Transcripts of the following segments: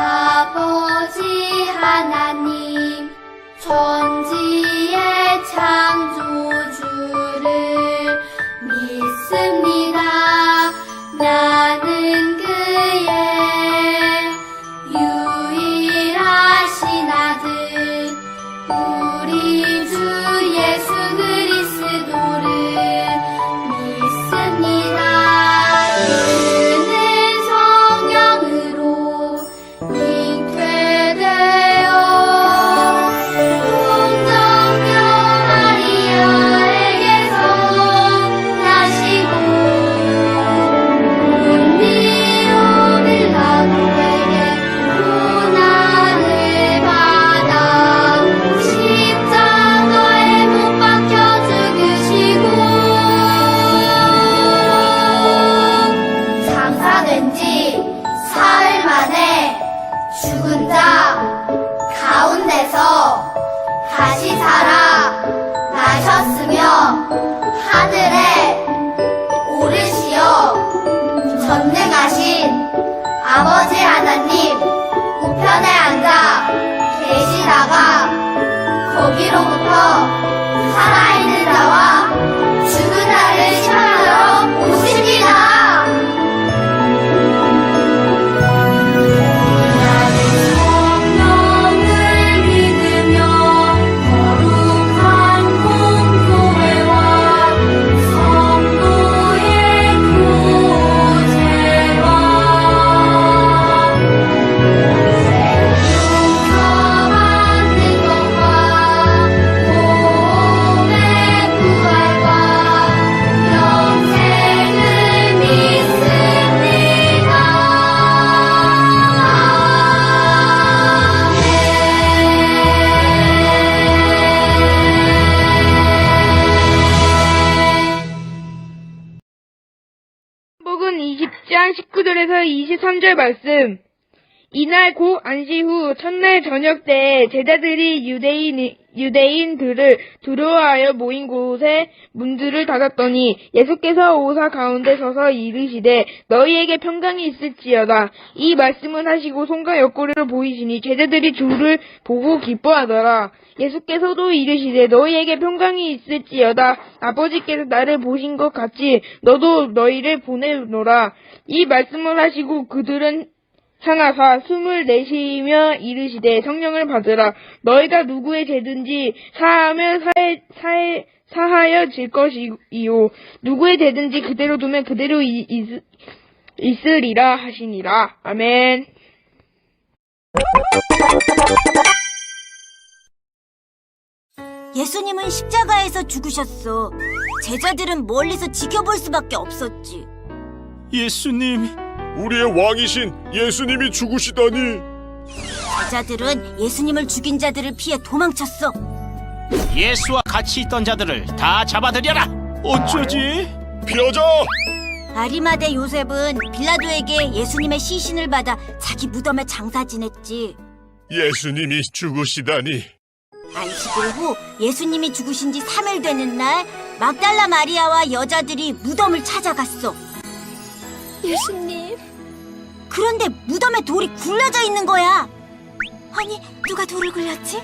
아버지 하나님, 천지의 창조주를 믿습니다. 나는 그의 유일하신 아들, 우리 주 예수 그리스도를 믿습니다. 그는 성령으로 잉태되어 동정녀 마리아에게서 나시고 본디오 빌라도에게 고난을 받아 십자가에 못 박혀 죽으시고 장사된 지 사흘 만에 죽은 자 가운데서 다시 살아 나셨으며 하늘에 오르시어 전능하신 아버지 하나님 우편에 앉아 계시다가 거기로부터 살아있는 자와 죽은 자를 심판하러 오십니다. 나는 성령을 믿으며 거룩한 공교회와 성도의 교제와 용서받는 것과 몸의 부활과 영생을 믿습니다. 복음 20장 19절에서 23절 말씀. 이날 곧 안식 후 첫날 저녁 때에 제자들이 유대인들을 두려워하여 모인 곳에 문들을 닫았더니 예수께서 오사 가운데 서서 이르시되 너희에게 평강이 있을지어다. 이 말씀을 하시고 손과 옆구리를 보이시니 제자들이 주를 보고 기뻐하더라. 예수께서도 이르시되 너희에게 평강이 있을지어다. 아버지께서 나를 보신 것 같이 너도 너희를 보내노라. 이 말씀을 하시고 그들은 향하사 숨을 내쉬며 이르시되 성령을 받으라. 너희가 누구의 죄든지 사하면 사하여질 것이요 누구의 죄든지 그대로 두면 그대로 있으리라 하시니라. 아멘. 예수님은 십자가에서 죽으셨어. 제자들은 멀리서 지켜볼 수밖에 없었지. 예수님, 우리의 왕이신 예수님이 죽으시다니. 제자들은 예수님을 죽인 자들을 피해 도망쳤어. 예수와 같이 있던 자들을 다 잡아들여라. 어쩌지? 피하자! 아리마대 요셉은 빌라도에게 예수님의 시신을 받아 자기 무덤에 장사 지냈지. 예수님이 죽으시다니. 안식일 후 예수님이 죽으신 지 3일 되는 날 막달라 마리아와 여자들이 무덤을 찾아갔어. 예수님, 그런데 무덤에 돌이 굴려져 있는 거야. 아니, 누가 돌을 굴렸지?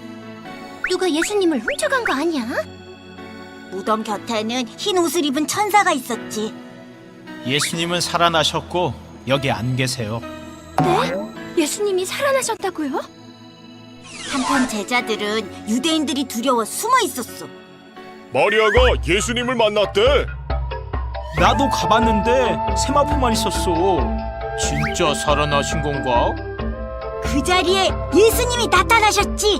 누가 예수님을 훔쳐간 거 아니야? 무덤 곁에는 흰 옷을 입은 천사가 있었지. 예수님은 살아나셨고 여기 안 계세요. 네? 예수님이 살아나셨다고요? 한편 제자들은 유대인들이 두려워 숨어 있었어. 마리아가 예수님을 만났대. 나도 가봤는데 세마포만 있었어. 진짜 살아나신 건가? 그 자리에 예수님이 나타나셨지.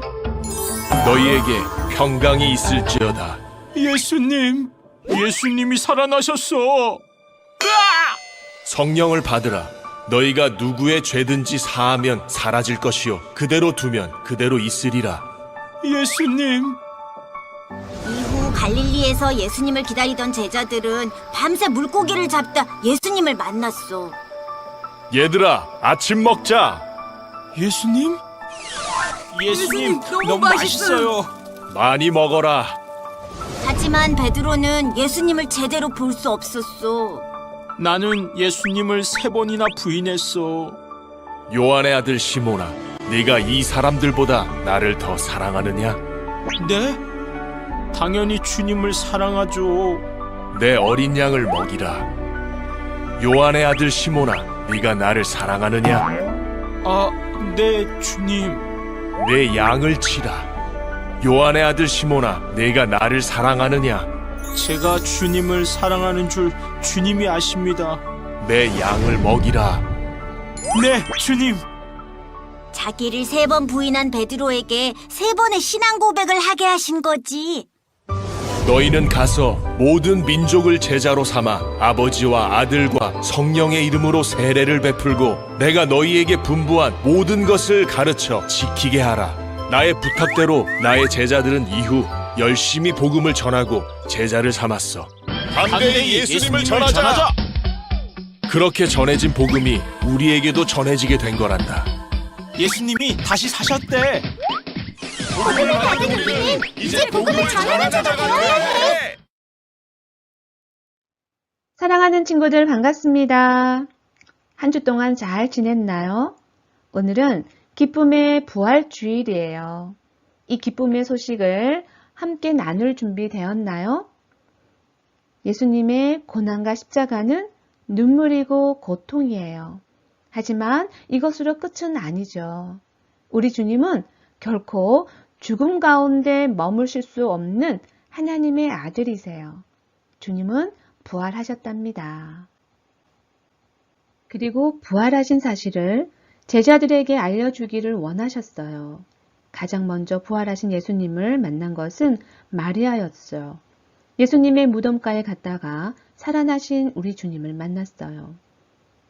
너희에게 평강이 있을지어다. 예수님이 살아나셨어. 성령을 받으라. 너희가 누구의 죄든지 사하면 사라질 것이요 그대로 두면 그대로 있으리라. 예수님. 이후 갈릴리에서 예수님을 기다리던 제자들은 밤새 물고기를 잡다 예수님을 만났어. 얘들아, 아침 먹자. 예수님 너무 맛있어요. 많이 먹어라. 하지만 베드로는 예수님을 제대로 볼 수 없었어. 나는 예수님을 3번이나 부인했어. 요한의 아들 시몬아, 네가 이 사람들보다 나를 더 사랑하느냐? 네? 당연히 주님을 사랑하죠. 내 어린 양을 먹이라. 요한의 아들 시몬아, 네가 나를 사랑하느냐? 아, 네, 주님. 내 양을 치라. 요한의 아들 시몬아, 네가 나를 사랑하느냐? 제가 주님을 사랑하는 줄 주님이 아십니다. 내 양을 먹이라. 네, 주님. 자기를 3번 부인한 베드로에게 3번의 신앙 고백을 하게 하신 거지. 너희는 가서 모든 민족을 제자로 삼아 아버지와 아들과 성령의 이름으로 세례를 베풀고 내가 너희에게 분부한 모든 것을 가르쳐 지키게 하라. 나의 부탁대로 나의 제자들은 이후 열심히 복음을 전하고 제자를 삼았어. 담대히 예수님을 전하자. 그렇게 전해진 복음이 우리에게도 전해지게 된 거란다. 예수님이 다시 사셨대. 복음을 받은 우리는 이제 복음을 전하는 자가 되어야 해. 사랑하는 친구들 반갑습니다. 한 주 동안 잘 지냈나요? 오늘은 기쁨의 부활 주일이에요. 이 기쁨의 소식을 함께 나눌 준비 되었나요? 예수님의 고난과 십자가는 눈물이고 고통이에요. 하지만 이것으로 끝은 아니죠. 우리 주님은 결코 죽음 가운데 머무실 수 없는 하나님의 아들이세요. 주님은 부활하셨답니다. 그리고 부활하신 사실을 제자들에게 알려주기를 원하셨어요. 가장 먼저 부활하신 예수님을 만난 것은 마리아였어요. 예수님의 무덤가에 갔다가 살아나신 우리 주님을 만났어요.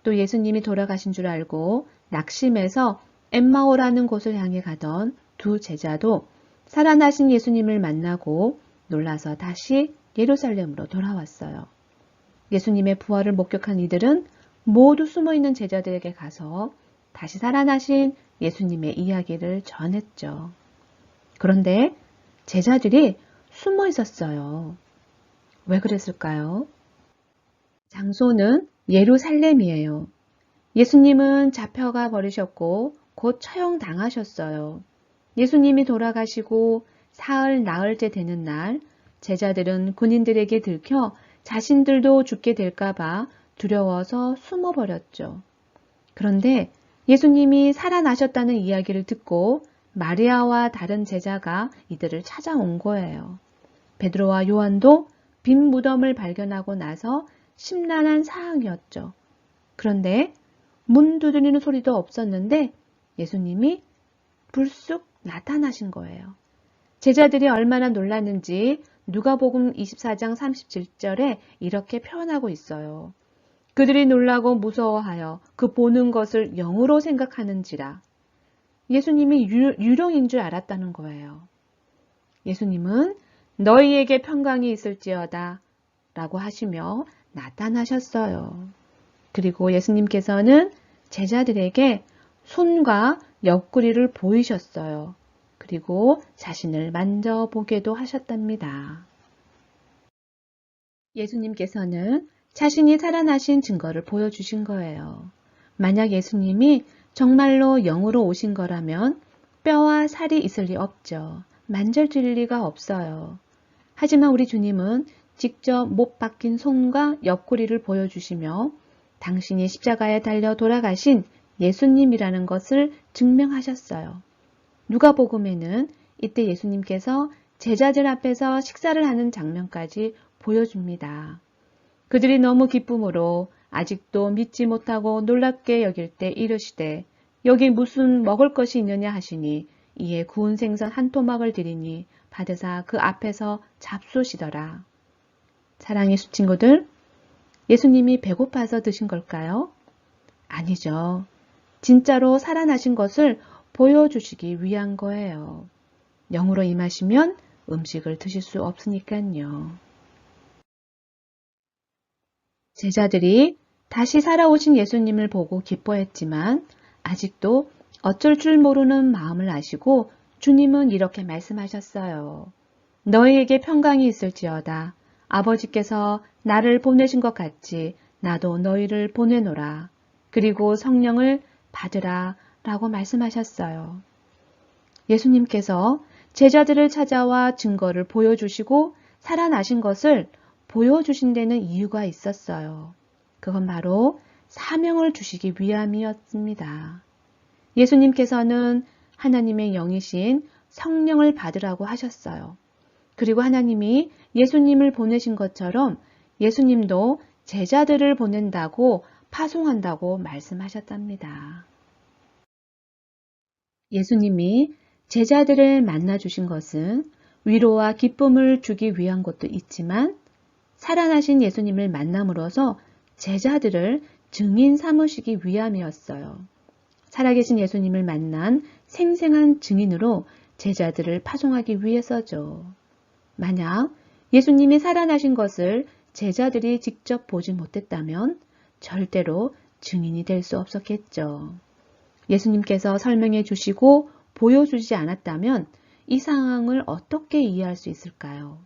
또 예수님이 돌아가신 줄 알고 낙심해서 엠마오라는 곳을 향해 가던 두 제자도 살아나신 예수님을 만나고 놀라서 다시 예루살렘으로 돌아왔어요. 예수님의 부활을 목격한 이들은 모두 숨어있는 제자들에게 가서 다시 살아나신 예수님의 이야기를 전했죠. 그런데 제자들이 숨어 있었어요. 왜 그랬을까요? 장소는 예루살렘이에요. 예수님은 잡혀가 버리셨고 곧 처형당하셨어요. 예수님이 돌아가시고 사흘 나흘째 되는 날 제자들은 군인들에게 들켜 자신들도 죽게 될까봐 두려워서 숨어버렸죠. 그런데 예수님이 살아나셨다는 이야기를 듣고 마리아와 다른 제자가 이들을 찾아온 거예요. 베드로와 요한도 빈 무덤을 발견하고 나서 심란한 상황이었죠. 그런데 문 두드리는 소리도 없었는데 예수님이 불쑥 나타나신 거예요. 제자들이 얼마나 놀랐는지 누가복음 24장 37절에 이렇게 표현하고 있어요. 그들이 놀라고 무서워하여 그 보는 것을 영으로 생각하는지라. 예수님이 유령인 줄 알았다는 거예요. 예수님은 너희에게 평강이 있을지어다 라고 하시며 나타나셨어요. 그리고 예수님께서는 제자들에게 손과 옆구리를 보이셨어요. 그리고 자신을 만져보게도 하셨답니다. 예수님께서는 자신이 살아나신 증거를 보여주신 거예요. 만약 예수님이 정말로 영으로 오신 거라면 뼈와 살이 있을 리 없죠. 만져질 리가 없어요. 하지만 우리 주님은 직접 못 박힌 손과 옆구리를 보여주시며 당신이 십자가에 달려 돌아가신 예수님이라는 것을 증명하셨어요. 누가복음에는 이때 예수님께서 제자들 앞에서 식사를 하는 장면까지 보여줍니다. 그들이 너무 기쁨으로 아직도 믿지 못하고 놀랍게 여길 때 이르시되 여기 무슨 먹을 것이 있느냐 하시니 이에 구운 생선 한 토막을 드리니 받으사 그 앞에서 잡수시더라. 사랑의 수친구들, 예수님이 배고파서 드신 걸까요? 아니죠. 진짜로 살아나신 것을 보여주시기 위한 거예요. 영으로 임하시면 음식을 드실 수 없으니까요. 제자들이 다시 살아오신 예수님을 보고 기뻐했지만 아직도 어쩔 줄 모르는 마음을 아시고 주님은 이렇게 말씀하셨어요. 너희에게 평강이 있을지어다. 아버지께서 나를 보내신 것 같이 나도 너희를 보내노라. 그리고 성령을 받으라 라고 말씀하셨어요. 예수님께서 제자들을 찾아와 증거를 보여주시고 살아나신 것을 보여주신 데는 이유가 있었어요. 그건 바로 사명을 주시기 위함이었습니다. 예수님께서는 하나님의 영이신 성령을 받으라고 하셨어요. 그리고 하나님이 예수님을 보내신 것처럼 예수님도 제자들을 보낸다고 파송한다고 말씀하셨답니다. 예수님이 제자들을 만나 주신 것은 위로와 기쁨을 주기 위한 것도 있지만 살아나신 예수님을 만남으로써 제자들을 증인 삼으시기 위함이었어요. 살아계신 예수님을 만난 생생한 증인으로 제자들을 파송하기 위해서죠. 만약 예수님이 살아나신 것을 제자들이 직접 보지 못했다면 절대로 증인이 될 수 없었겠죠. 예수님께서 설명해 주시고 보여주지 않았다면 이 상황을 어떻게 이해할 수 있을까요?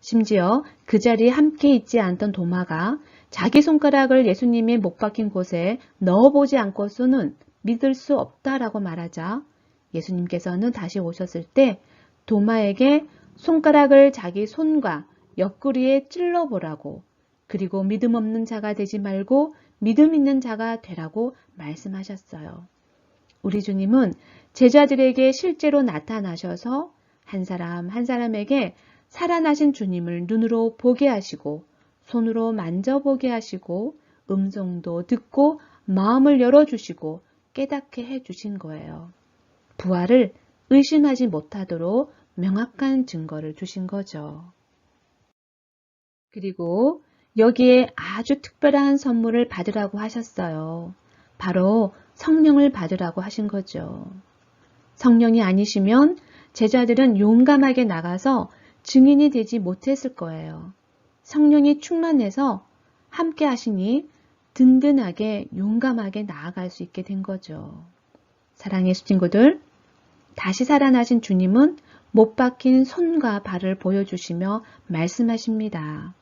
심지어 그 자리에 함께 있지 않던 도마가 자기 손가락을 예수님의 못 박힌 곳에 넣어보지 않고서는 믿을 수 없다라고 말하자 예수님께서는 다시 오셨을 때 도마에게 손가락을 자기 손과 옆구리에 찔러보라고 그리고 믿음 없는 자가 되지 말고 믿음 있는 자가 되라고 말씀하셨어요. 우리 주님은 제자들에게 실제로 나타나셔서 한 사람 한 사람에게 살아나신 주님을 눈으로 보게 하시고 손으로 만져보게 하시고 음성도 듣고 마음을 열어주시고 깨닫게 해주신 거예요. 부활을 의심하지 못하도록 명확한 증거를 주신 거죠. 그리고 여기에 아주 특별한 선물을 받으라고 하셨어요. 바로 성령을 받으라고 하신 거죠. 성령이 아니시면 제자들은 용감하게 나가서 증인이 되지 못했을 거예요. 성령이 충만해서 함께 하시니 든든하게 용감하게 나아갈 수 있게 된 거죠. 사랑의 친구들, 다시 살아나신 주님은 못 박힌 손과 발을 보여주시며 말씀하십니다.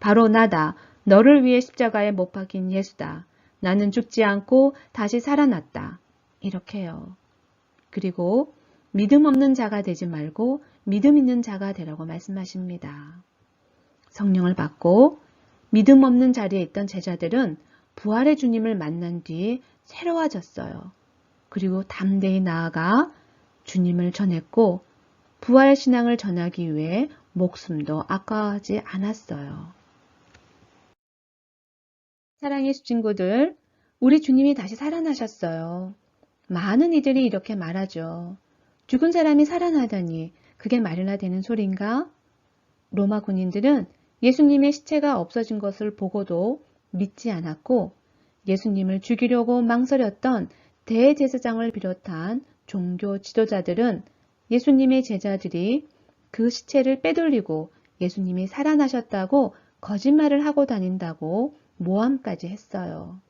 바로 나다. 너를 위해 십자가에 못 박힌 예수다. 나는 죽지 않고 다시 살아났다. 이렇게요. 그리고 믿음 없는 자가 되지 말고 믿음 있는 자가 되라고 말씀하십니다. 성령을 받고 믿음 없는 자리에 있던 제자들은 부활의 주님을 만난 뒤 새로워졌어요. 그리고 담대히 나아가 주님을 전했고 부활 신앙을 전하기 위해 목숨도 아까워하지 않았어요. 사랑의 친구들, 우리 주님이 다시 살아나셨어요. 많은 이들이 이렇게 말하죠. 죽은 사람이 살아나다니 그게 말이나 되는 소린가? 로마 군인들은 예수님의 시체가 없어진 것을 보고도 믿지 않았고 예수님을 죽이려고 망설였던 대제사장을 비롯한 종교 지도자들은 예수님의 제자들이 그 시체를 빼돌리고 예수님이 살아나셨다고 거짓말을 하고 다닌다고 모함까지 했어요.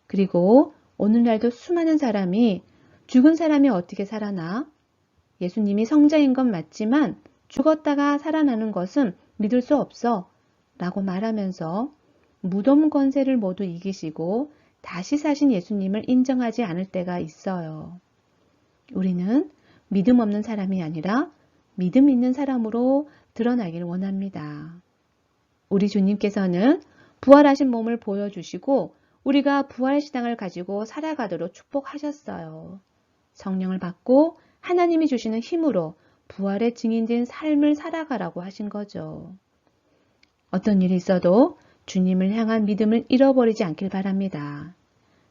그리고 오늘날도 수많은 사람이 죽은 사람이 어떻게 살아나? 예수님이 성자인 건 맞지만 죽었다가 살아나는 것은 믿을 수 없어 라고 말하면서 무덤 권세를 모두 이기시고 다시 사신 예수님을 인정하지 않을 때가 있어요. 우리는 믿음 없는 사람이 아니라 믿음 있는 사람으로 드러나길 원합니다. 우리 주님께서는 부활하신 몸을 보여주시고 우리가 부활신앙을 가지고 살아가도록 축복하셨어요. 성령을 받고 하나님이 주시는 힘으로 부활의 증인된 삶을 살아가라고 하신 거죠. 어떤 일이 있어도 주님을 향한 믿음을 잃어버리지 않길 바랍니다.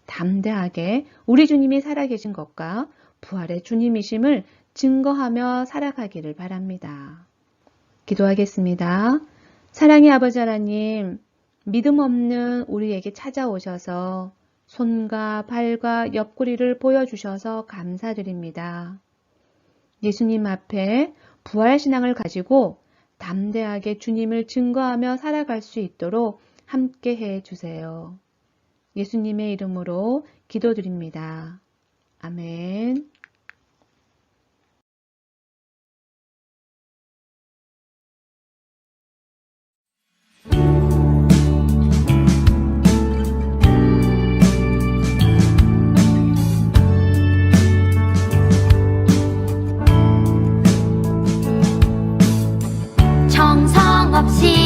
담대하게 우리 주님이 살아계신 것과 부활의 주님이심을 증거하며 살아가기를 바랍니다. 기도하겠습니다. 사랑의 아버지 하나님, 믿음 없는 우리에게 찾아오셔서 손과 발과 옆구리를 보여주셔서 감사드립니다. 예수님 앞에 부활신앙을 가지고 담대하게 주님을 증거하며 살아갈 수 있도록 함께 해 주세요. 예수님의 이름으로 기도드립니다. 아멘. 없이